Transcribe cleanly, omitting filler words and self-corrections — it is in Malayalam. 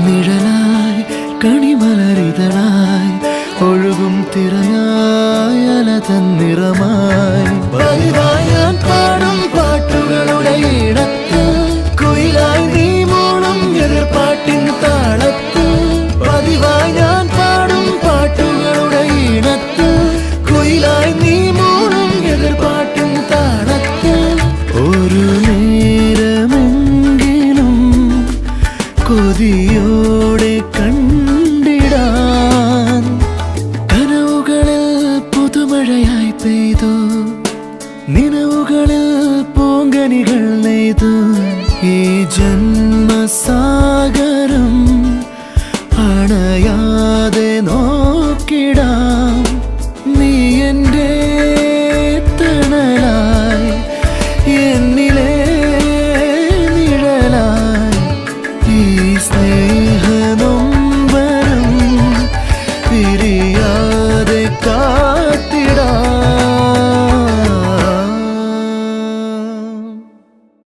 നിഴലായി കണിമലരിതളായി ഒഴുകും തിരയായി അലതൻ നിറമായി പതിവായി ഞാൻ പാടും പാട്ടുകളുടെ ഇടത്ത് കുയിലായി നീ മൂളും എതിർപ്പാട്ടിൻ താളത്ത് പതിവായി ഞാൻ പാടും പാട്ടുകളുടെ ഇടത്ത് കുയിലായി നീ മൂളും എതിർപ്പാട്ടിൻ താളത്ത് ഒരു നേരമെങ്കിലും കൊതിയോടെ കണ്ടിടാൻ കനവുകളിൽ പുതുമഴയായി പെയ്തു നിലവുകളിൽ പൂങ്കനികൾ നെയ്തു ഈ ജന്മസാഗരം അണയ